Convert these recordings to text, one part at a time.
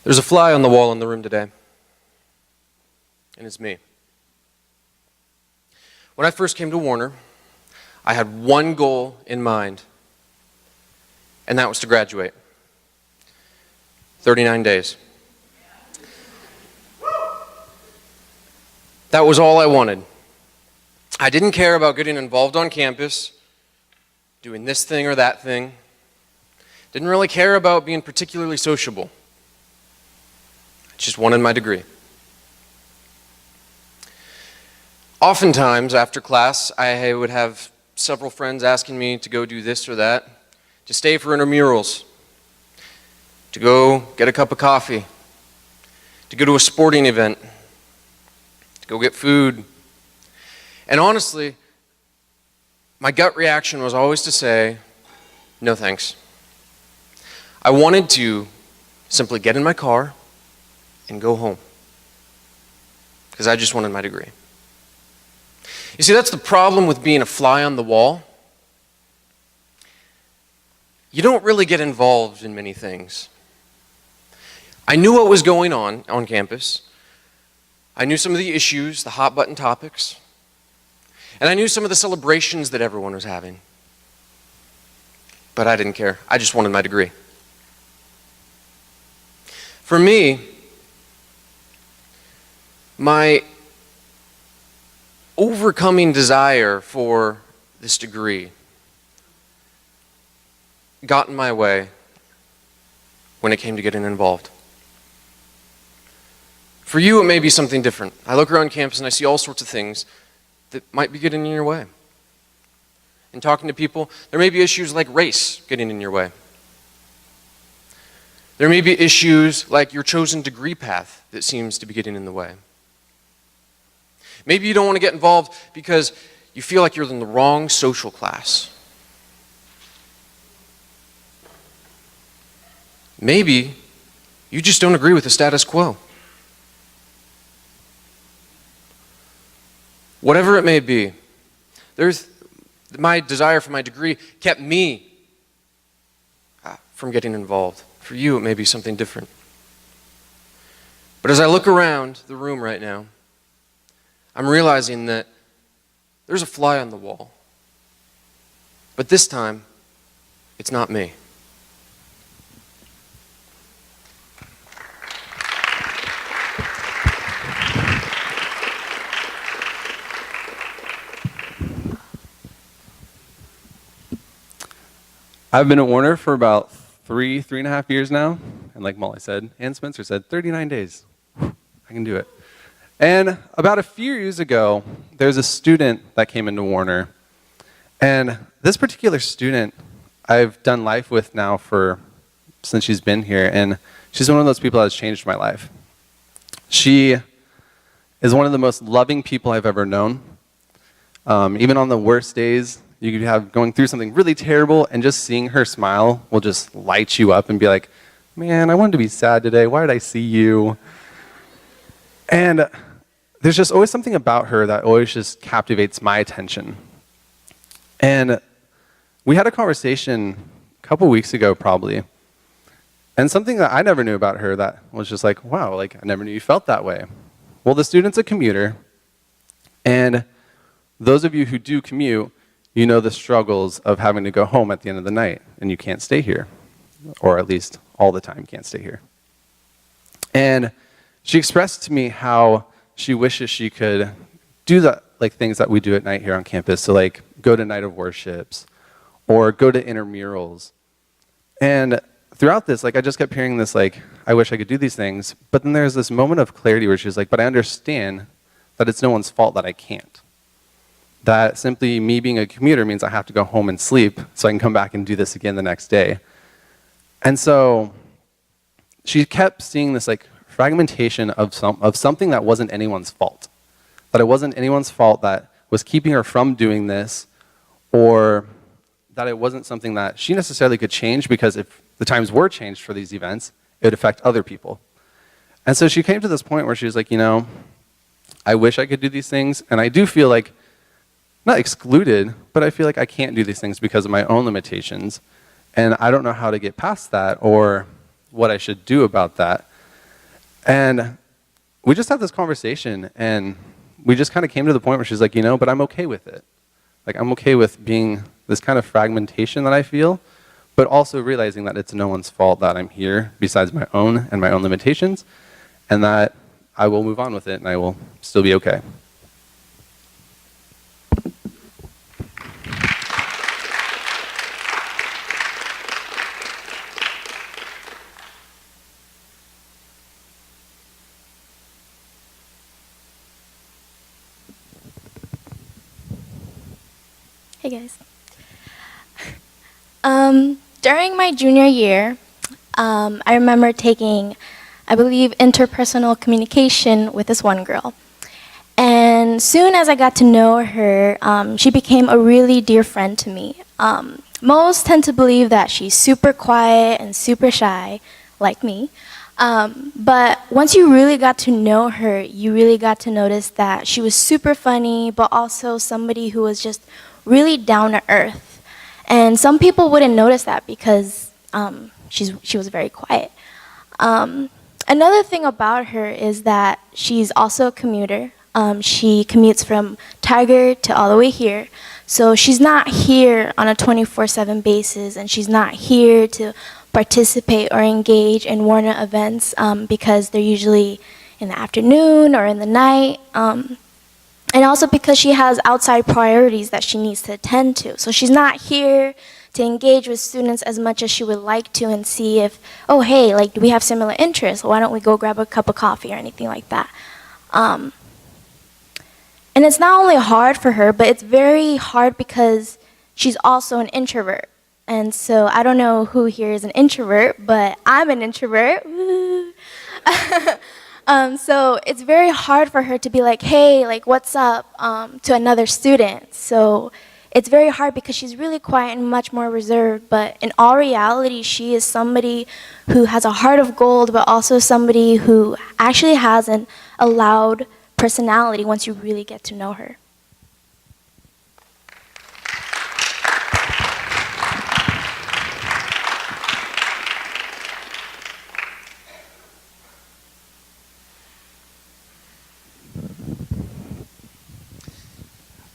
There's a fly on the wall in the room today, and it's me. When I first came to Warner, I had one goal in mind, and that was to graduate. 39 days. That was all I wanted. I didn't care about getting involved on campus, doing this thing or that thing. Didn't really care about being particularly sociable. I just wanted my degree. Oftentimes, after class, I would have several friends asking me to go do this or that, to stay for intramurals, to go get a cup of coffee, to go to a sporting event, to go get food. And honestly, my gut reaction was always to say, no thanks. I wanted to simply get in my car and go home, because I just wanted my degree. You see, that's the problem with being a fly on the wall. You don't really get involved in many things. I knew what was going on campus. I knew some of the issues, the hot button topics, and I knew some of the celebrations that everyone was having. But I didn't care. I just wanted my degree. For me, my overcoming desire for this degree got in my way when it came to getting involved. For you, it may be something different. I look around campus and I see all sorts of things that might be getting in your way. In talking to people, there may be issues like race getting in your way. There may be issues like your chosen degree path that seems to be getting in the way. Maybe you don't want to get involved because you feel like you're in the wrong social class. Maybe you just don't agree with the status quo. Whatever it may be, my desire for my degree kept me from getting involved. For you, it may be something different. But as I look around the room right now, I'm realizing that there's a fly on the wall. But this time, it's not me. I've been at Warner for about three and a half years now, and like Molly said, and Spencer said, 39 days. I can do it. And about a few years ago, there's a student that came into Warner, and this particular student I've done life with now since she's been here, and she's one of those people that has changed my life. She is one of the most loving people I've ever known. Even on the worst days, you could have going through something really terrible, and just seeing her smile will just light you up and be like, man, I wanted to be sad today. Why did I see you? And there's just always something about her that always just captivates my attention. And we had a conversation a couple weeks ago probably, and something that I never knew about her that was just like, wow, like I never knew you felt that way. Well, the student's a commuter, and those of you who do commute, you know the struggles of having to go home at the end of the night, and you can't stay here, or at least all the time can't stay here. And she expressed to me how she wishes she could do the things that we do at night here on campus, so like go to night of worships, or go to intramurals. And throughout this, I just kept hearing this, I wish I could do these things, but then there's this moment of clarity where she's like, but I understand that it's no one's fault that I can't. That simply me being a commuter means I have to go home and sleep so I can come back and do this again the next day. And so she kept seeing this fragmentation of something that wasn't anyone's fault. That it wasn't anyone's fault that was keeping her from doing this, or that it wasn't something that she necessarily could change, because if the times were changed for these events, it would affect other people. And so she came to this point where she was like, I wish I could do these things, and I do feel like, not excluded, but I feel like I can't do these things because of my own limitations, and I don't know how to get past that or what I should do about that. And we just had this conversation, and we just kind of came to the point where she's like, but I'm okay with it. Like, I'm okay with being this kind of fragmentation that I feel, but also realizing that it's no one's fault that I'm here besides my own and my own limitations, and that I will move on with it and I will still be okay. Hey guys. During my junior year, I remember taking, I believe, interpersonal communication with this one girl. And soon as I got to know her, she became a really dear friend to me. Most tend to believe that she's super quiet and super shy, like me. But once you really got to know her, you really got to notice that she was super funny, but also somebody who was just really down to earth. And some people wouldn't notice that because she was very quiet. Another thing about her is that she's also a commuter. She commutes from Tiger to all the way here. So she's not here on a 24/7 basis, and she's not here to participate or engage in Warner events because they're usually in the afternoon or in the night. And also because she has outside priorities that she needs to attend to. So she's not here to engage with students as much as she would like to and see if, oh, hey, like, do we have similar interests? Why don't we go grab a cup of coffee or anything like that? And it's not only hard for her, but it's very hard because she's also an introvert. And so I don't know who here is an introvert, but I'm an introvert. So it's very hard for her to be like, hey, like, what's up, to another student. So it's very hard because she's really quiet and much more reserved. But in all reality, she is somebody who has a heart of gold, but also somebody who actually has a loud personality once you really get to know her.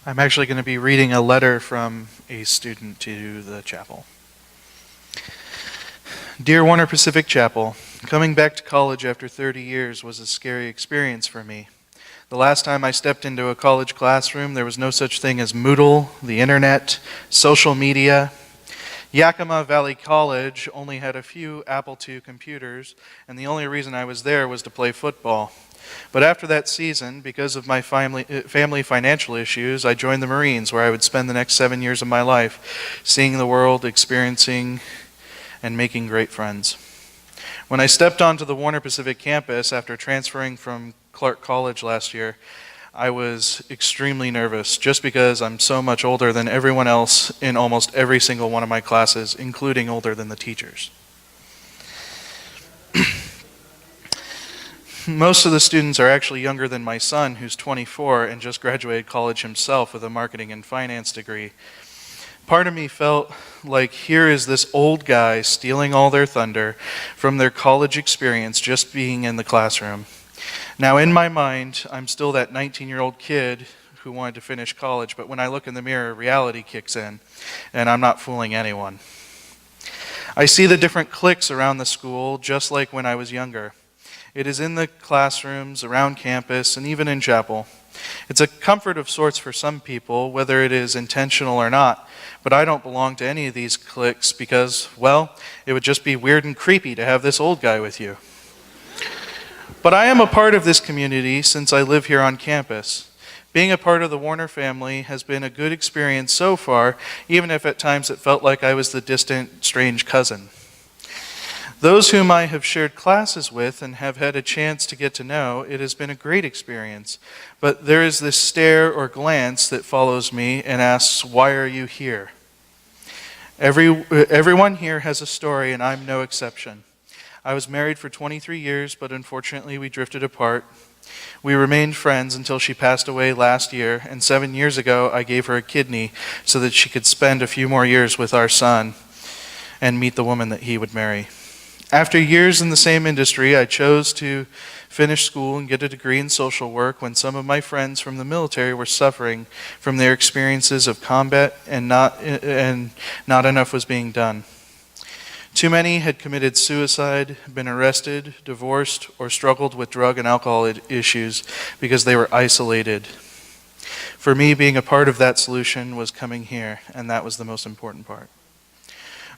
I'm actually going to be reading a letter from a student to the chapel. Dear Warner Pacific Chapel, coming back to college after 30 years was a scary experience for me. The last time I stepped into a college classroom, there was no such thing as Moodle, the internet, social media. Yakima Valley College only had a few Apple II computers, and the only reason I was there was to play football. But after that season, because of my family financial issues, I joined the Marines, where I would spend the next 7 years of my life seeing the world, experiencing, and making great friends. When I stepped onto the Warner Pacific campus after transferring from Clark College last year, I was extremely nervous just because I'm so much older than everyone else in almost every single one of my classes, including older than the teachers. Most of the students are actually younger than my son, who's 24 and just graduated college himself with a marketing and finance degree. Part of me felt like here is this old guy stealing all their thunder from their college experience just being in the classroom. Now in my mind, I'm still that 19-year-old kid who wanted to finish college, but when I look in the mirror, reality kicks in, and I'm not fooling anyone. I see the different cliques around the school just like when I was younger. It is in the classrooms, around campus, and even in chapel. It's a comfort of sorts for some people, whether it is intentional or not, but I don't belong to any of these cliques because, well, it would just be weird and creepy to have this old guy with you. But I am a part of this community since I live here on campus. Being a part of the Warner family has been a good experience so far, even if at times it felt like I was the distant, strange cousin. Those whom I have shared classes with and have had a chance to get to know, it has been a great experience. But there is this stare or glance that follows me and asks, why are you here? Everyone here has a story, and I'm no exception. I was married for 23 years, but unfortunately we drifted apart. We remained friends until she passed away last year, and 7 years ago I gave her a kidney so that she could spend a few more years with our son and meet the woman that he would marry. After years in the same industry, I chose to finish school and get a degree in social work when some of my friends from the military were suffering from their experiences of combat and not enough was being done. Too many had committed suicide, been arrested, divorced, or struggled with drug and alcohol issues because they were isolated. For me, being a part of that solution was coming here, and that was the most important part.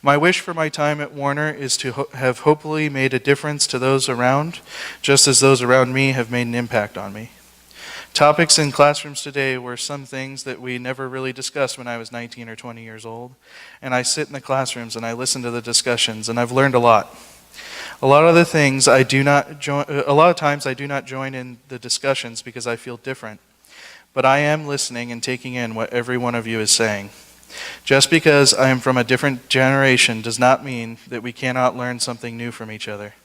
My wish for my time at Warner is to have hopefully made a difference to those around, just as those around me have made an impact on me. Topics in classrooms today were some things that we never really discussed when I was 19 or 20 years old, and I sit in the classrooms and I listen to the discussions, and I've learned a lot. A lot of times I do not join in the discussions because I feel different, but I am listening and taking in what every one of you is saying. Just because I am from a different generation does not mean that we cannot learn something new from each other.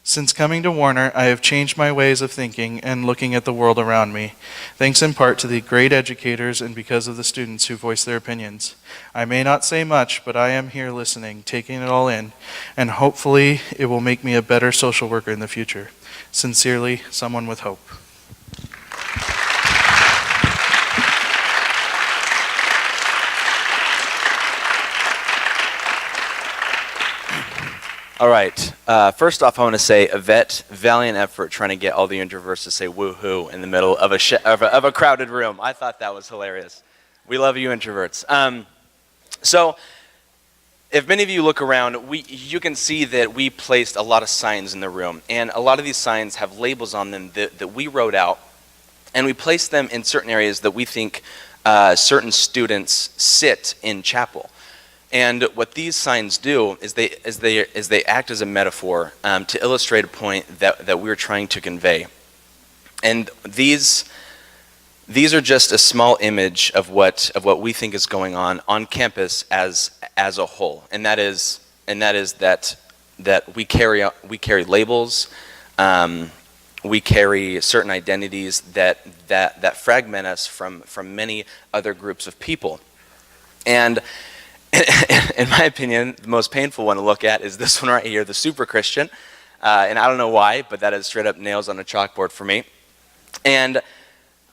Since coming to Warner, I have changed my ways of thinking and looking at the world around me, thanks in part to the great educators and because of the students who voice their opinions. I may not say much, but I am here listening, taking it all in, and hopefully it will make me a better social worker in the future. Sincerely, someone with hope. All right. First off, I want to say, Yvette, valiant effort trying to get all the introverts to say woohoo in the middle of a crowded room. I thought that was hilarious. We love you, introverts. So, if many of you look around, you can see that we placed a lot of signs in the room, and a lot of these signs have labels on them that we wrote out, and we placed them in certain areas that we think certain students sit in chapel. And what these signs do is they act as a metaphor to illustrate a point that we're trying to convey. And these are just a small image of what we think is going on campus as a whole. And that is that we carry labels, we carry certain identities that fragment us from many other groups of people. And in my opinion, the most painful one to look at is this one right here, the super Christian. And I don't know why, but that is straight up nails on a chalkboard for me. And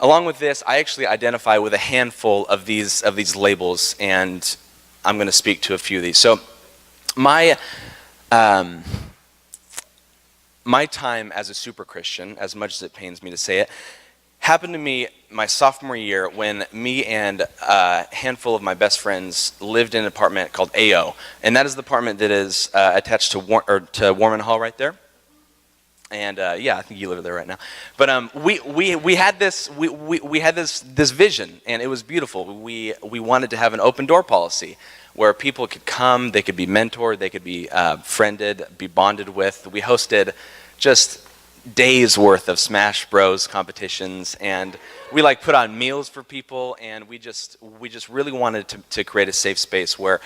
along with this, I actually identify with a handful of these labels, and I'm going to speak to a few of these. So my time as a super Christian, as much as it pains me to say it, happened to me my sophomore year when me and a handful of my best friends lived in an apartment called AO. And that is the apartment that is attached to Warman Hall right there. And yeah, I think you live there right now. But we had this vision, and it was beautiful. We wanted to have an open door policy where people could come, they could be mentored, they could be friended, be bonded with. We hosted just days worth of Smash Bros competitions, and we put on meals for people, and we just really wanted to create a safe space where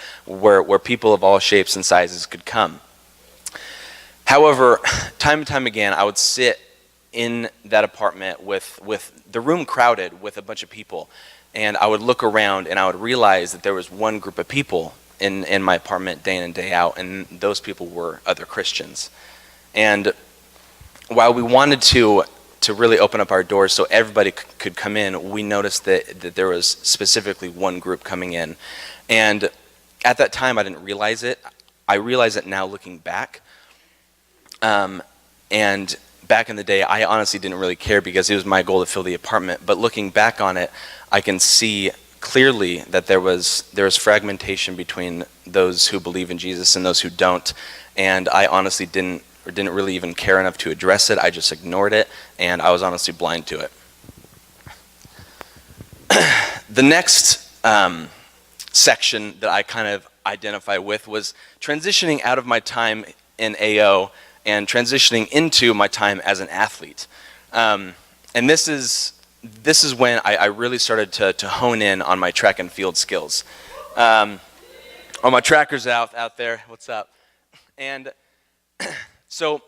people of all shapes and sizes could come. However, time and time again, I would sit in that apartment with the room crowded with a bunch of people, and I would look around and I would realize that there was one group of people in my apartment day in and day out, and those people were other Christians. And while we wanted to really open up our doors so everybody could come in, we noticed that there was specifically one group coming in. And at that time, I didn't realize it. I realize it now looking back. And back in the day, I honestly didn't really care because it was my goal to fill the apartment. But looking back on it, I can see clearly that there was fragmentation between those who believe in Jesus and those who don't. And I honestly didn't really even care enough to address it. I just ignored it, and I was honestly blind to it. The next section that I kind of identify with was transitioning out of my time in AO and transitioning into my time as an athlete. And this is when I really started to hone in on my track and field skills. All my trackers out there, what's up? And so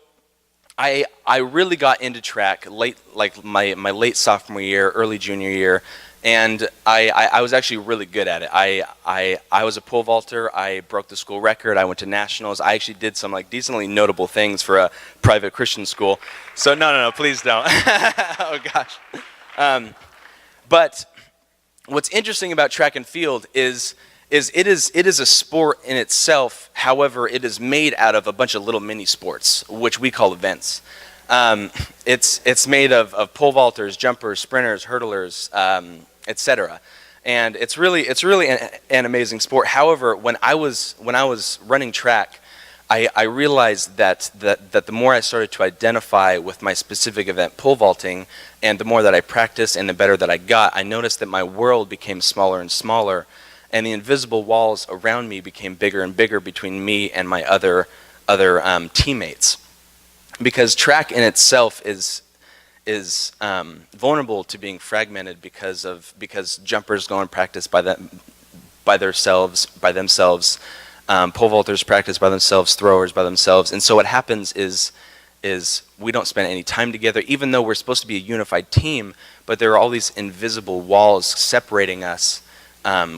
I really got into track late, my late sophomore year, early junior year, And I was actually really good at it. I was a pole vaulter. I broke the school record. I went to nationals. I actually did some like decently notable things for a private Christian school. So no, please don't. Oh gosh. But what's interesting about track and field is it is a sport in itself. However, it is made out of a bunch of little mini sports, which we call events. It's made of pole vaulters, jumpers, sprinters, hurdlers, etc. And it's really an amazing sport. However, when I was running track, I realized that the more I started to identify with my specific event, pole vaulting, and the more that I practiced and the better that I got, I noticed that my world became smaller and smaller, and the invisible walls around me became bigger and bigger between me and my other teammates. Because track in itself is vulnerable to being fragmented because jumpers go and practice by themselves, pole vaulters practice by themselves, throwers by themselves, and so what happens is we don't spend any time together, even though we're supposed to be a unified team. But there are all these invisible walls separating us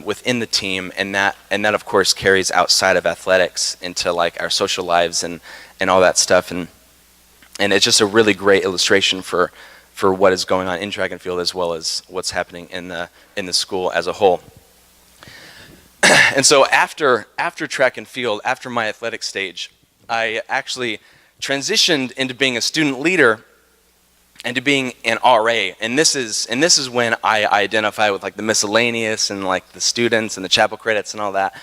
within the team, and that of course carries outside of athletics into like our social lives and all that stuff. And it's just a really great illustration for what is going on in track and field as well as what's happening in the school as a whole. And so after track and field, after my athletic stage, I actually transitioned into being a student leader and to being an RA. And this is when I identify with like the miscellaneous and like the students and the chapel credits and all that.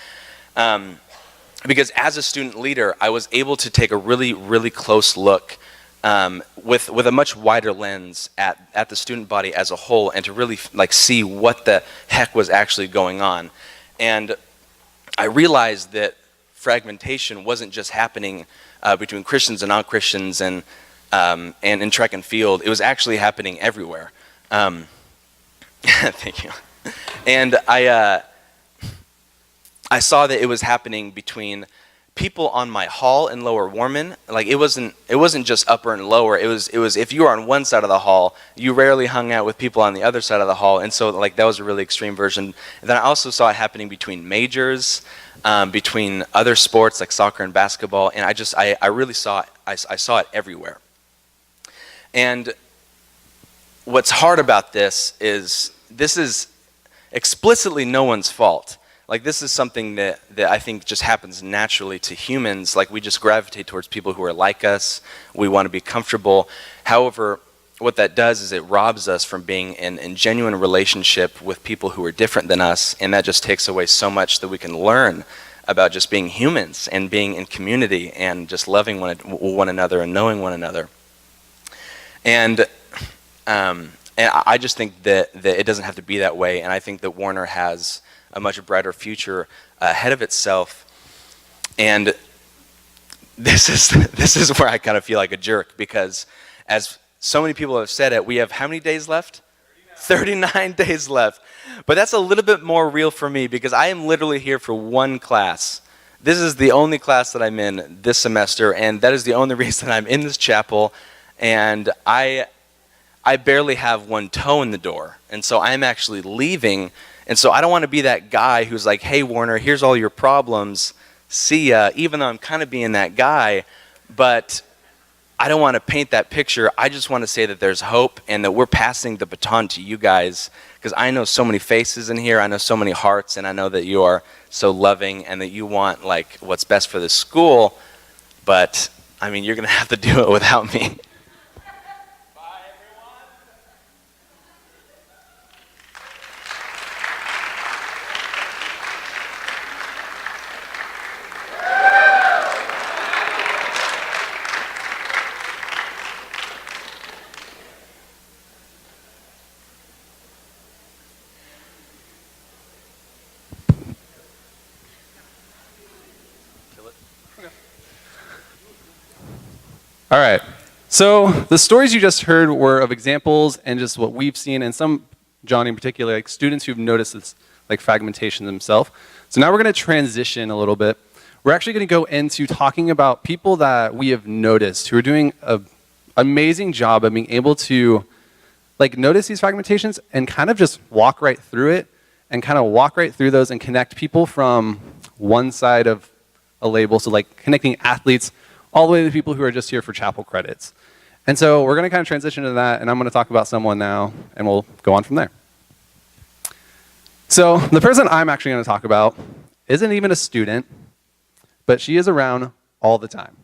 Because as a student leader, I was able to take a really close look with a much wider lens at the student body as a whole, and to really like see what the heck was actually going on. And I realized that fragmentation wasn't just happening between Christians and non-Christians and in track and field. It was actually happening everywhere. Thank you. And I saw that it was happening between people on my hall in Lower Warman. Like it wasn't just upper and lower. It was if you were on one side of the hall, you rarely hung out with people on the other side of the hall. And so like that was a really extreme version. And then I also saw it happening between majors, between other sports like soccer and basketball. And I really saw it. I saw it everywhere. And what's hard about this is explicitly no one's fault. Like this is something that I think just happens naturally to humans. Like we just gravitate towards people who are like us. We want to be comfortable. However, what that does is it robs us from being in genuine relationship with people who are different than us, and that just takes away so much that we can learn about just being humans and being in community and just loving one another and knowing one another. And I just think that it doesn't have to be that way, and I think that Warner has a much brighter future ahead of itself. And this is where I kind of feel like a jerk, because as so many people have said it, we have how many days left? 39 days left. But that's a little bit more real for me, because I am literally here for one class. This is the only class that I'm in this semester, and that is the only reason I'm in this chapel, and I barely have one toe in the door. And so I'm actually leaving. And so I don't want to be that guy who's like, hey, Warner, here's all your problems. See ya. Even though I'm kind of being that guy, but I don't want to paint that picture. I just want to say that there's hope and that we're passing the baton to you guys, because I know so many faces in here. I know so many hearts, and I know that you are so loving and that you want like what's best for the school. But I mean, you're going to have to do it without me. All right. So the stories you just heard were of examples and just what we've seen, and some, Johnny in particular, like students who've noticed this like fragmentation themselves. So now we're going to transition a little bit. We're actually going to go into talking about people that we have noticed who are doing an amazing job of being able to like notice these fragmentations and kind of just walk right through it and kind of walk right through those and connect people from one side of a label, so like connecting athletes all the way to people who are just here for chapel credits. And so we're going to kind of transition to that, and I'm going to talk about someone now, and we'll go on from there. So the person I'm actually going to talk about isn't even a student, but she is around all the time.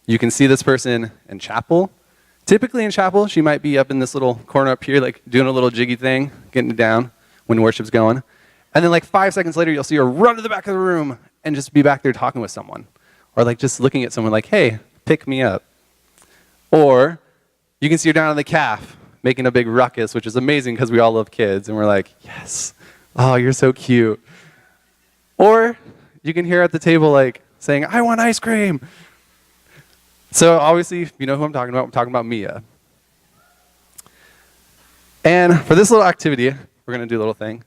You can see this person in chapel. Typically in chapel, she might be up in this little corner up here, like doing a little jiggy thing, getting it down when worship's going. And then like 5 seconds later, you'll see her run to the back of the room and just be back there talking with someone. Or like just looking at someone like, hey, pick me up. Or you can see her down in the calf making a big ruckus, which is amazing because we all love kids. And we're like, yes, oh, you're so cute. Or you can hear her at the table like saying, I want ice cream. So obviously, you know who I'm talking about. I'm talking about Mia. And for this little activity, we're going to do a little thing.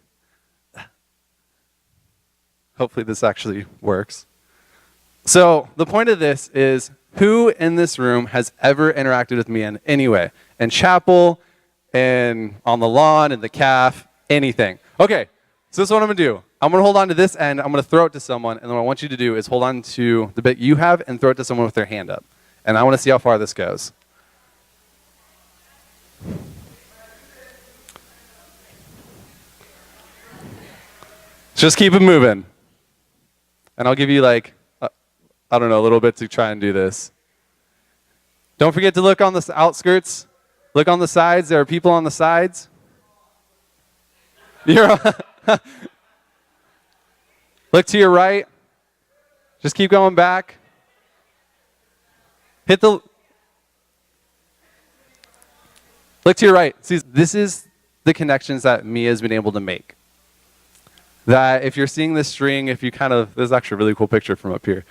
Hopefully this actually works. So the point of this is, who in this room has ever interacted with me in any way? In chapel, and on the lawn, in the calf, anything. Okay, so this is what I'm going to do. I'm going to hold on to this end. I'm going to throw it to someone. And then what I want you to do is hold on to the bit you have and throw it to someone with their hand up. And I want to see how far this goes. Just keep it moving. And I'll give you like, I don't know, a little bit to try and do this. Don't forget to look on the outskirts. Look on the sides. There are people on the sides. Look to your right. Just keep going back. Look to your right. See, this is the connections that Mia's been able to make. That if you're seeing this string, if you kind of, this is actually a really cool picture from up here.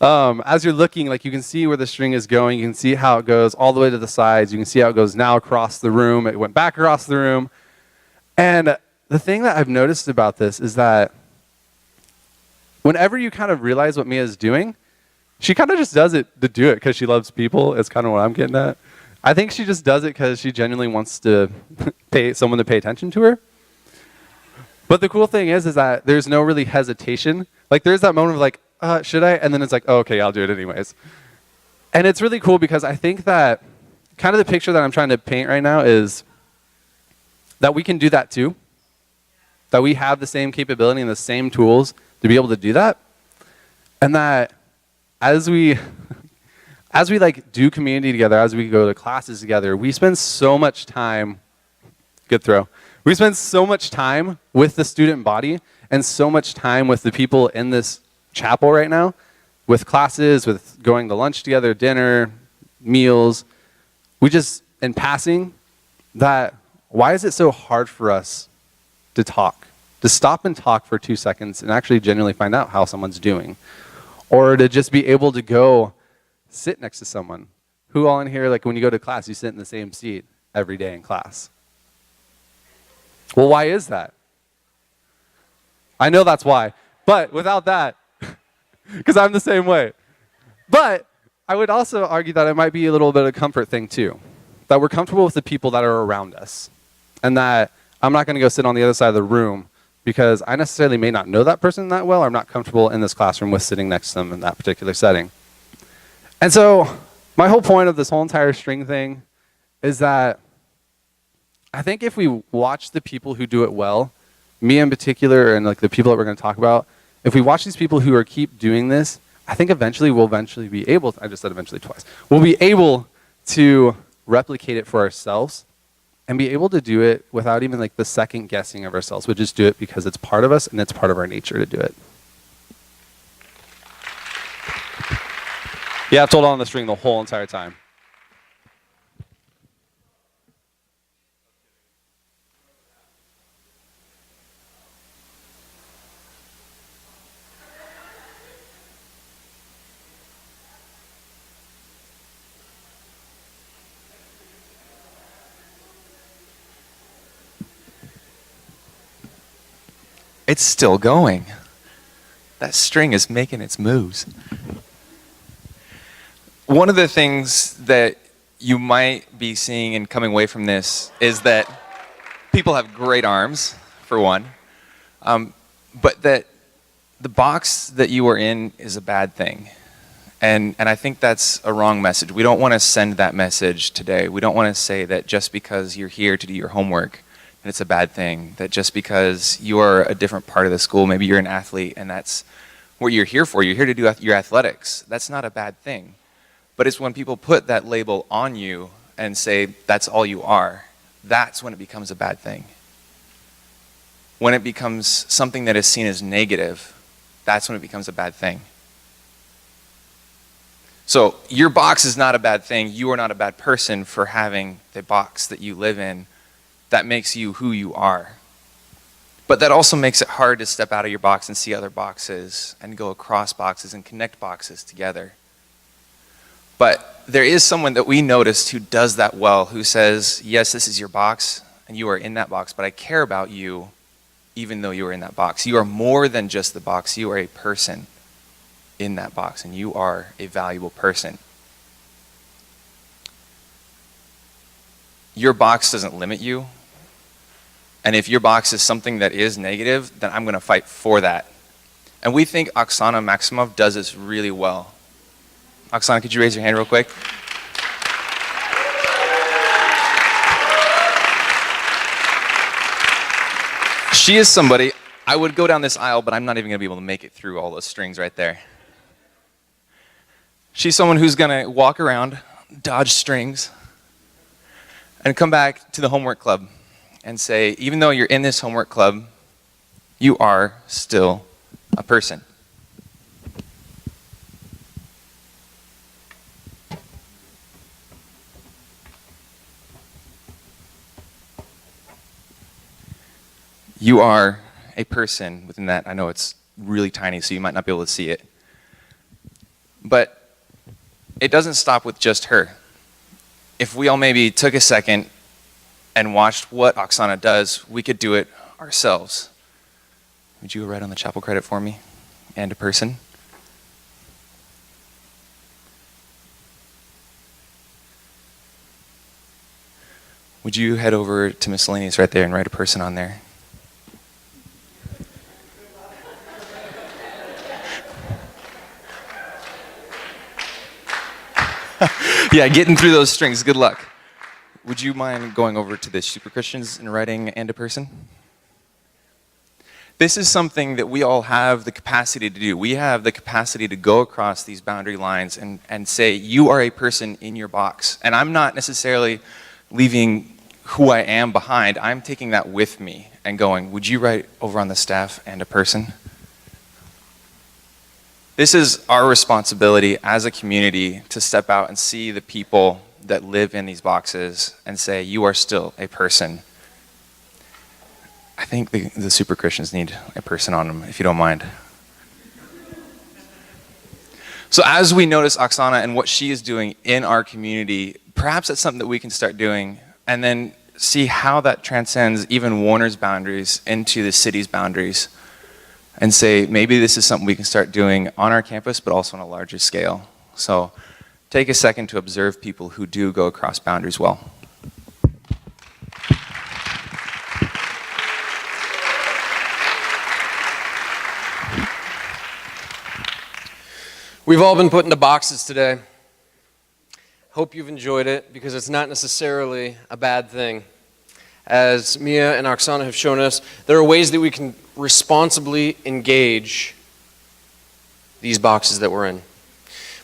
As you're looking, like you can see where the string is going. You can see how it goes all the way to the sides. You can see how it goes now across the room. It went back across the room. And the thing that I've noticed about this is that whenever you kind of realize what Mia's doing, she kind of just does it to do it because she loves people. It's kind of what I'm getting at. I think she just does it because she genuinely wants to pay someone to pay attention to her. But the cool thing is that there's no really hesitation. Like there's that moment of like, should I? And then it's like, oh, okay, I'll do it anyways. And it's really cool because I think that kind of the picture that I'm trying to paint right now is that we can do that too. That we have the same capability and the same tools to be able to do that. And that as we like do community together, as we go to classes together, we spend so much time, good throw. We spend so much time with the student body and so much time with the people in this chapel right now, with classes, with going to lunch together, dinner, meals. We just, in passing, that why is it so hard for us to talk? To stop and talk for 2 seconds and actually genuinely find out how someone's doing. Or to just be able to go sit next to someone. Who all in here, like when you go to class, you sit in the same seat every day in class? Well, why is that? I know that's why. But without that, because I'm the same way. But I would also argue that it might be a little bit of a comfort thing too. That we're comfortable with the people that are around us. And that I'm not going to go sit on the other side of the room because I necessarily may not know that person that well, or I'm not comfortable in this classroom with sitting next to them in that particular setting. And so my whole point of this whole entire string thing is that I think if we watch the people who do it well, me in particular, and like the people that we're going to talk about, if we watch these people who are keep doing this, I think eventually we'll be able to, I just said eventually twice, we'll be able to replicate it for ourselves and be able to do it without even like the second guessing of ourselves. We'll just do it because it's part of us and it's part of our nature to do it. Yeah, I've told on the string the whole entire time. It's still going. That string is making its moves. One of the things that you might be seeing and coming away from this is that people have great arms, for one, but that the box that you are in is a bad thing. And I think that's a wrong message. We don't want to send that message today. We don't want to say that just because you're here to do your homework, that it's a bad thing. That just because you're a different part of the school, maybe you're an athlete and that's what you're here for. You're here to do your athletics. That's not a bad thing. But it's when people put that label on you and say that's all you are, that's when it becomes a bad thing. When it becomes something that is seen as negative, that's when it becomes a bad thing. So your box is not a bad thing. You are not a bad person for having the box that you live in that makes you who you are. But that also makes it hard to step out of your box and see other boxes and go across boxes and connect boxes together. But there is someone that we noticed who does that well, who says, yes, this is your box and you are in that box, but I care about you even though you are in that box. You are more than just the box. You are a person in that box, and you are a valuable person. Your box doesn't limit you, and if your box is something that is negative, then I'm going to fight for that. And we think Oksana Maximov does this really well. Oksana, could you raise your hand real quick? She is somebody, I would go down this aisle, but I'm not even going to be able to make it through all those strings right there. She's someone who's going to walk around, dodge strings, and come back to the homework club and say, even though you're in this homework club, you are still a person. You are a person within that. I know it's really tiny, so you might not be able to see it. But it doesn't stop with just her. If we all maybe took a second and watched what Oksana does, we could do it ourselves. Would you write on the chapel credit for me? And a person? Would you head over to miscellaneous right there and write a person on there? Yeah, getting through those strings. Good luck. Would you mind going over to the Super Christians and writing and a person? This is something that we all have the capacity to do. We have the capacity to go across these boundary lines and say, you are a person in your box. And I'm not necessarily leaving who I am behind. I'm taking that with me and going, would you write over on the staff and a person? This is our responsibility as a community to step out and see the people that live in these boxes and say, you are still a person. I think the Super Christians need a person on them, if you don't mind. So as we notice Oksana and what she is doing in our community, perhaps that's something that we can start doing and then see how that transcends even Warner's boundaries into the city's boundaries. And say, maybe this is something we can start doing on our campus, but also on a larger scale. So take a second to observe people who do go across boundaries well. We've all been put into boxes today. Hope you've enjoyed it, because it's not necessarily a bad thing. As Mia and Oksana have shown us, there are ways that we can responsibly engage these boxes that we're in.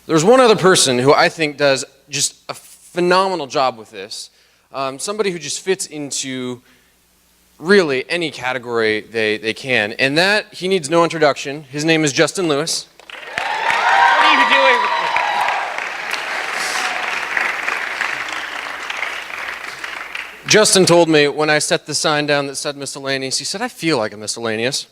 There's one other person who I think does just a phenomenal job with this. Somebody who just fits into really any category they can. And that, he needs no introduction. His name is Justin Lewis. What are you doing? Justin told me when I set the sign down that said miscellaneous, he said, I feel like a miscellaneous.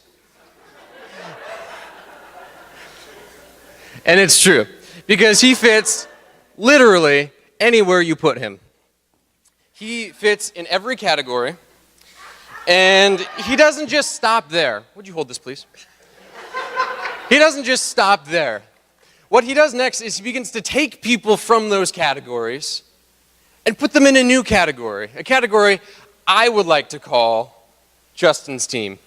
And it's true, because he fits literally anywhere you put him. He fits in every category, and he doesn't just stop there. Would you hold this, please? He doesn't just stop there. What he does next is he begins to take people from those categories and put them in a new category, a category I would like to call Justin's team.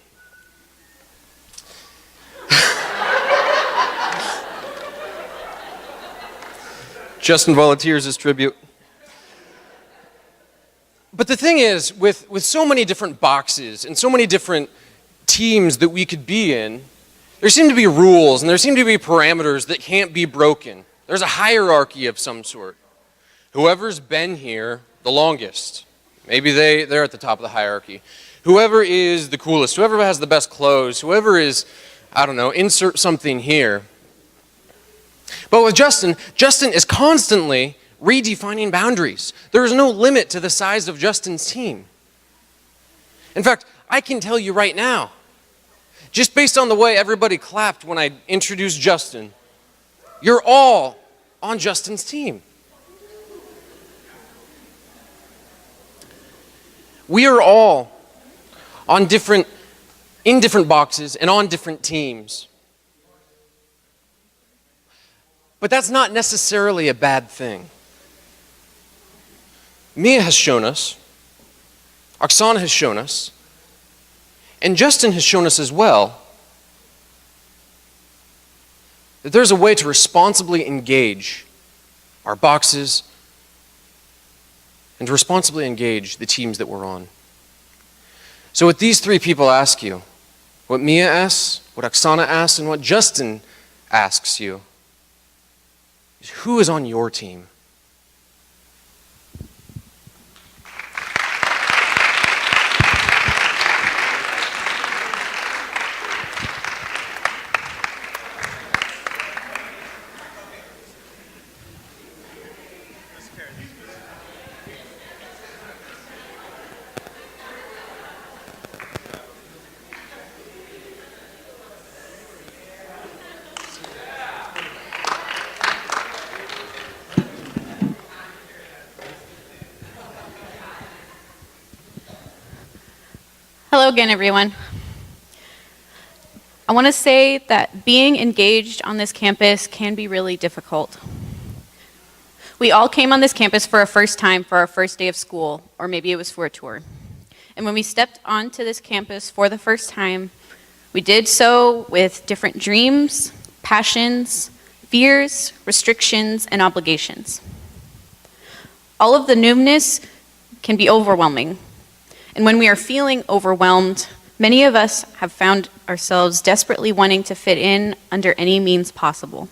Justin volunteers as tribute. But the thing is, with so many different boxes and so many different teams that we could be in, there seem to be rules and there seem to be parameters that can't be broken. There's a hierarchy of some sort. Whoever's been here the longest, maybe they're at the top of the hierarchy. Whoever is the coolest, whoever has the best clothes, whoever is, I don't know, insert something here. But with Justin is constantly redefining boundaries. There is no limit to the size of Justin's team. In fact, I can tell you right now, just based on the way everybody clapped when I introduced Justin, you're all on Justin's team. We are all in different boxes and on different teams. But that's not necessarily a bad thing. Mia has shown us, Oksana has shown us, and Justin has shown us as well that there's a way to responsibly engage our boxes and to responsibly engage the teams that we're on. So what these three people ask you, what Mia asks, what Oksana asks, and what Justin asks you, is who is on your team? Hello again, everyone. I want to say that being engaged on this campus can be really difficult. We all came on this campus for a first time for our first day of school, or maybe it was for a tour. And when we stepped onto this campus for the first time, we did so with different dreams, passions, fears, restrictions, and obligations. All of the newness can be overwhelming. And when we are feeling overwhelmed, many of us have found ourselves desperately wanting to fit in under any means possible.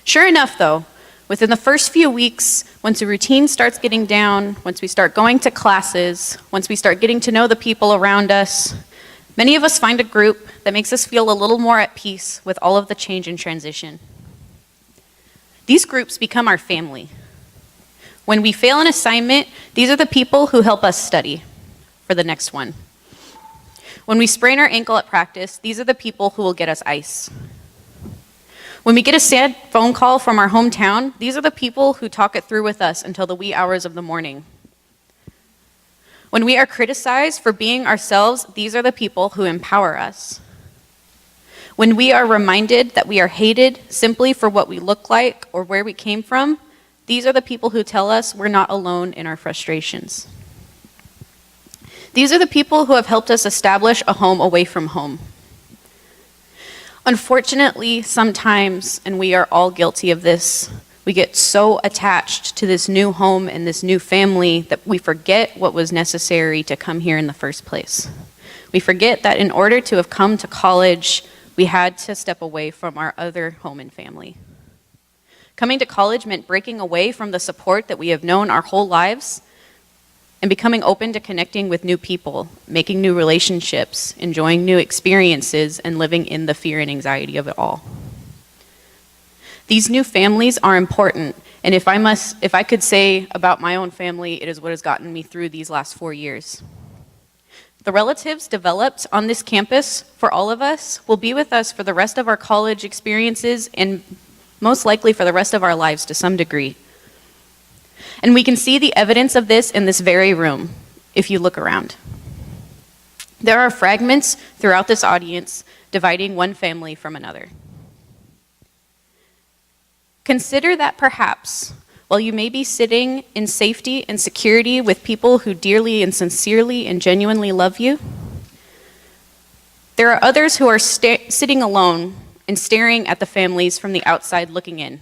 Sure enough, though, within the first few weeks, once a routine starts getting down, once we start going to classes, once we start getting to know the people around us, many of us find a group that makes us feel a little more at peace with all of the change and transition. These groups become our family. When we fail an assignment, these are the people who help us study for the next one. When we sprain our ankle at practice, these are the people who will get us ice. When we get a sad phone call from our hometown, these are the people who talk it through with us until the wee hours of the morning. When we are criticized for being ourselves, these are the people who empower us. When we are reminded that we are hated simply for what we look like or where we came from, these are the people who tell us we're not alone in our frustrations. These are the people who have helped us establish a home away from home. Unfortunately, sometimes, and we are all guilty of this, we get so attached to this new home and this new family that we forget what was necessary to come here in the first place. We forget that in order to have come to college, we had to step away from our other home and family. Coming to college meant breaking away from the support that we have known our whole lives and becoming open to connecting with new people, making new relationships, enjoying new experiences, and living in the fear and anxiety of it all. These new families are important, and if I could say about my own family, it is what has gotten me through these last 4 years. The relatives developed on this campus for all of us will be with us for the rest of our college experiences and most likely for the rest of our lives to some degree. And we can see the evidence of this in this very room, if you look around. There are fragments throughout this audience dividing one family from another. Consider that perhaps While you may be sitting in safety and security with people who dearly and sincerely and genuinely love you, there are others who are sitting alone and staring at the families from the outside looking in,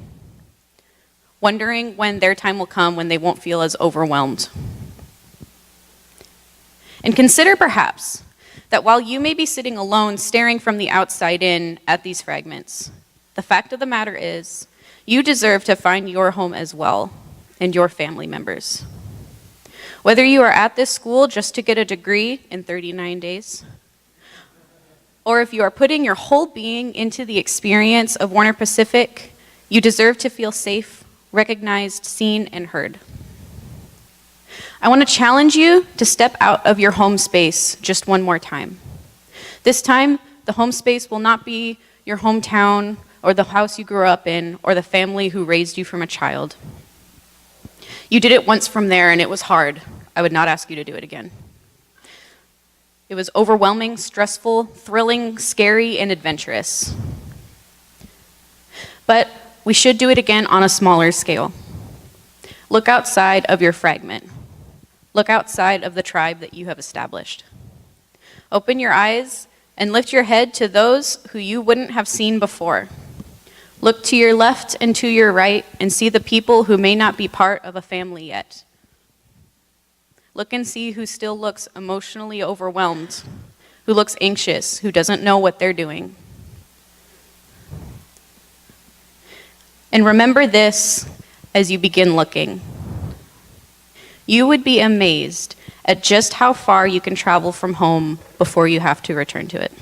wondering when their time will come when they won't feel as overwhelmed. And consider perhaps that while you may be sitting alone staring from the outside in at these fragments, the fact of the matter is you deserve to find your home as well and your family members. Whether you are at this school just to get a degree in 39 days, or if you are putting your whole being into the experience of Warner Pacific, you deserve to feel safe, recognized, seen, and heard. I want to challenge you to step out of your home space just one more time. This time, the home space will not be your hometown or the house you grew up in or the family who raised you from a child. You did it once from there and it was hard. I would not ask you to do it again. It was overwhelming, stressful, thrilling, scary, and adventurous. But we should do it again on a smaller scale. Look outside of your fragment. Look outside of the tribe that you have established. Open your eyes and lift your head to those who you wouldn't have seen before. Look to your left and to your right and see the people who may not be part of a family yet. Look and see who still looks emotionally overwhelmed, who looks anxious, who doesn't know what they're doing. And remember this as you begin looking. You would be amazed at just how far you can travel from home before you have to return to it.